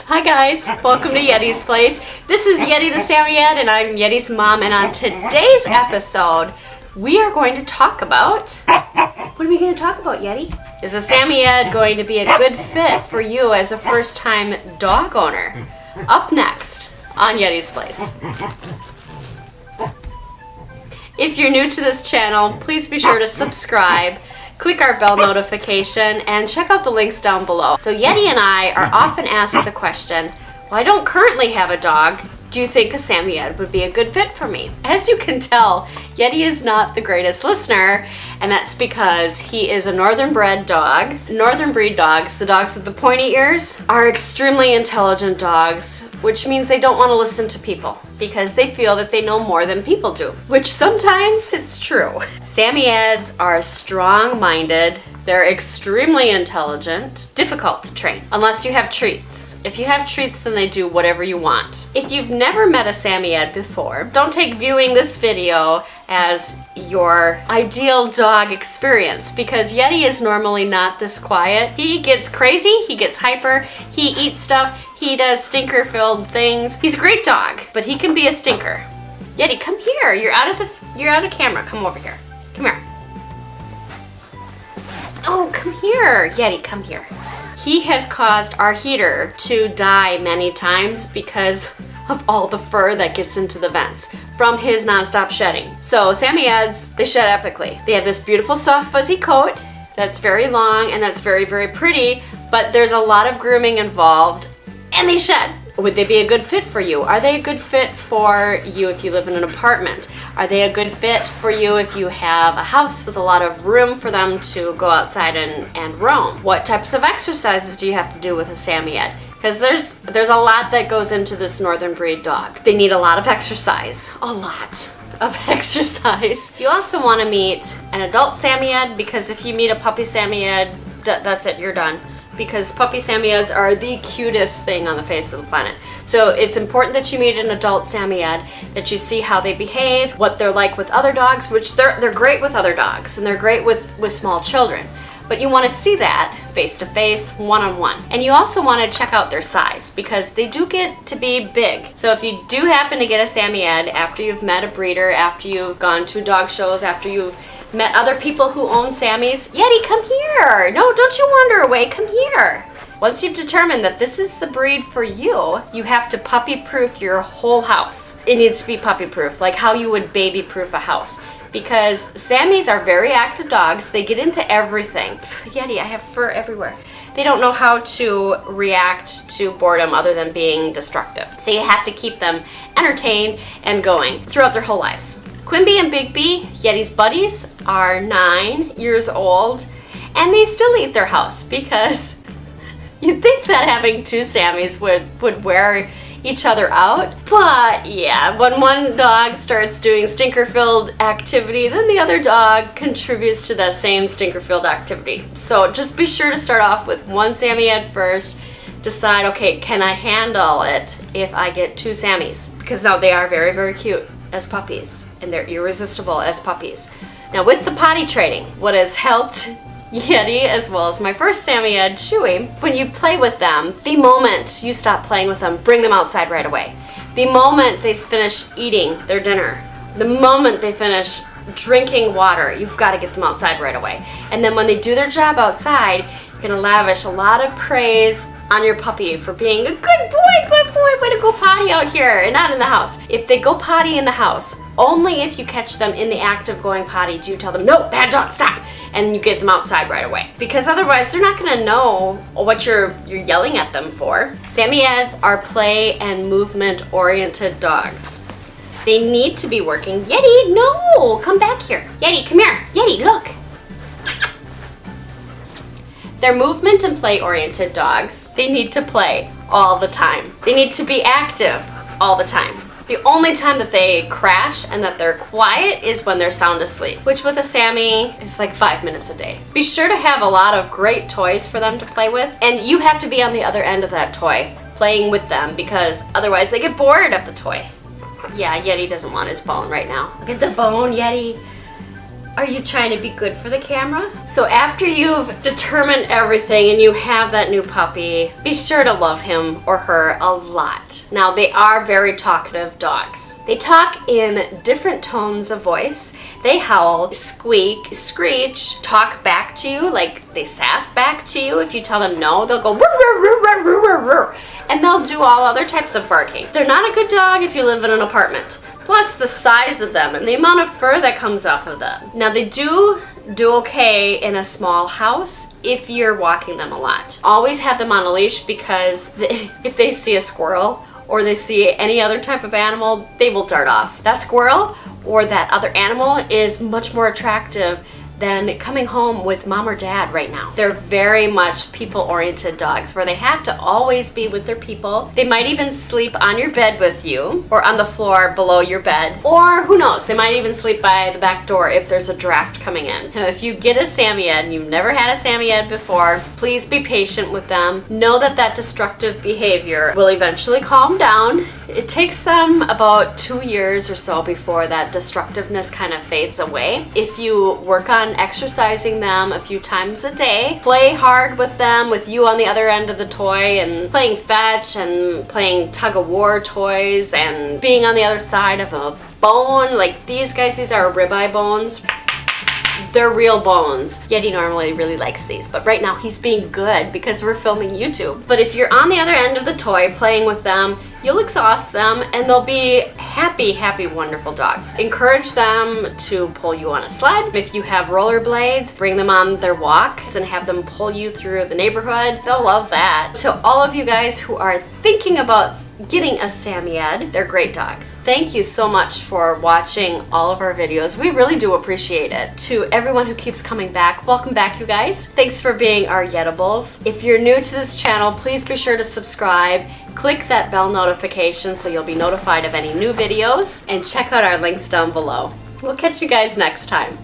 Hi guys, welcome to Yeti's Place. This is Yeti the Samoyed and I'm Yeti's mom, and on today's episode we are going to talk about... What are we going to talk about, Yeti? Is a Samoyed going to be a good fit for you as a first-time dog owner? Up next on Yeti's Place. If you're new to this channel, please be sure to subscribe, click our bell notification, and check out the links down below. So Yeti and I are often asked the question, well, I don't currently have a dog. Do you think a Samoyed would be a good fit for me? As you can tell, Yeti is not the greatest listener, and that's because he is a northern bred dog. Northern breed dogs, the dogs with the pointy ears, are extremely intelligent dogs, which means they don't want to listen to people because they feel that they know more than people do, which sometimes it's true. Samoyeds are strong-minded. They're extremely intelligent, difficult to train, unless you have treats. If you have treats, then they do whatever you want. If you've never met a Samoyed before, don't take viewing this video as your ideal dog experience, because Yeti is normally not this quiet. He gets crazy, he gets hyper, he eats stuff, he does stinker-filled things. He's a great dog, but he can be a stinker. Yeti, come here. You're out of camera. Come over here. Come here. Oh, come here. Yeti, come here. He has caused our heater to die many times because of all the fur that gets into the vents from his nonstop shedding. So Samoyeds, they shed epically. They have this beautiful soft fuzzy coat that's very long and that's very, very pretty, but there's a lot of grooming involved and they shed. Would they be a good fit for you? Are they a good fit for you if you live in an apartment? Are they a good fit for you if you have a house with a lot of room for them to go outside and roam? What types of exercises do you have to do with a Samoyed? Because there's a lot that goes into this northern breed dog. They need a lot of exercise. A lot of exercise. You also want to meet an adult Samoyed, because if you meet a puppy Samoyed, that's it, you're done. Because puppy Samoyeds are the cutest thing on the face of the planet. So it's important that you meet an adult Samoyed, that you see how they behave, what they're like with other dogs, which they're great with other dogs, and they're great with small children. But you want to see that face-to-face, one-on-one. And you also want to check out their size, because they do get to be big. So if you do happen to get a Samoyed after you've met a breeder, after you've gone to dog shows, after you've met other people who own Sammies, Yeti, come here. No, don't you wander away, come here. Once you've determined that this is the breed for you, you have to puppy-proof your whole house. It needs to be puppy-proof, like how you would baby-proof a house. Because Sammies are very active dogs. They get into everything. Yeti, I have fur everywhere. They don't know how to react to boredom other than being destructive. So you have to keep them entertained and going throughout their whole lives. Quimby and Big B, Yeti's buddies, are 9 years old, and they still eat their house, because you'd think that having two Sammies would wear each other out. But yeah, when one dog starts doing stinker-filled activity, then the other dog contributes to that same stinker-filled activity. So just be sure to start off with one Samoyed first. Decide, okay, can I handle it if I get two Sammies? Because now they are very, very cute as puppies, and they're irresistible as puppies. Now with the potty training, what has helped Yeti as well as my first Samoyed, Chewy, when you play with them, the moment you stop playing with them, bring them outside right away. The moment they finish eating their dinner, the moment they finish drinking water, you've got to get them outside right away. And then when they do their job outside, you're going to lavish a lot of praise on your puppy for being a good boy, way to go potty out here and not in the house. If they go potty in the house, only if you catch them in the act of going potty do you tell them, no, bad dog, stop, and you get them outside right away. Because otherwise they're not gonna know what you're yelling at them for. Samoyeds are play and movement oriented dogs. They need to be working. Yeti, no, come back here. Yeti, come here. Yeti, look. They're movement and play-oriented dogs. They need to play all the time. They need to be active all the time. The only time that they crash and that they're quiet is when they're sound asleep, which with a Sammy is like 5 minutes a day. Be sure to have a lot of great toys for them to play with, and you have to be on the other end of that toy, playing with them, because otherwise they get bored of the toy. Yeah, Yeti doesn't want his bone right now. Look at the bone, Yeti. Are you trying to be good for the camera? So after you've determined everything and you have that new puppy, be sure to love him or her a lot. Now, they are very talkative dogs. They talk in different tones of voice. They howl, squeak, screech, talk back to you, like they sass back to you. If you tell them no, they'll go and they'll do all other types of barking. They're not a good dog if you live in an apartment. Plus the size of them and the amount of fur that comes off of them. Now they do okay in a small house if you're walking them a lot. Always have them on a leash because if they see a squirrel or they see any other type of animal, they will dart off. That squirrel or that other animal is much more attractive than coming home with mom or dad right now. They're very much people-oriented dogs where they have to always be with their people. They might even sleep on your bed with you or on the floor below your bed, or who knows, they might even sleep by the back door if there's a draft coming in. Now, if you get a Samoyed and you've never had a Samoyed before, please be patient with them. Know that that destructive behavior will eventually calm down. It takes them about 2 years or so before that destructiveness kind of fades away. If you work on exercising them a few times a day, play hard with them with you on the other end of the toy and playing fetch and playing tug of war toys and being on the other side of a bone, like these guys, these are ribeye bones. They're real bones. Yeti normally really likes these, but right now he's being good because we're filming YouTube. But if you're on the other end of the toy playing with them, you'll exhaust them and they'll be happy, happy, wonderful dogs. Encourage them to pull you on a sled. If you have rollerblades, bring them on their walks and have them pull you through the neighborhood. They'll love that. To all of you guys who are thinking about getting a Samoyed, they're great dogs. Thank you so much for watching all of our videos. We really do appreciate it. To everyone who keeps coming back, welcome back, you guys. Thanks for being our Yetables. If you're new to this channel, please be sure to subscribe. Click that bell notification so you'll be notified of any new videos, and check out our links down below. We'll catch you guys next time.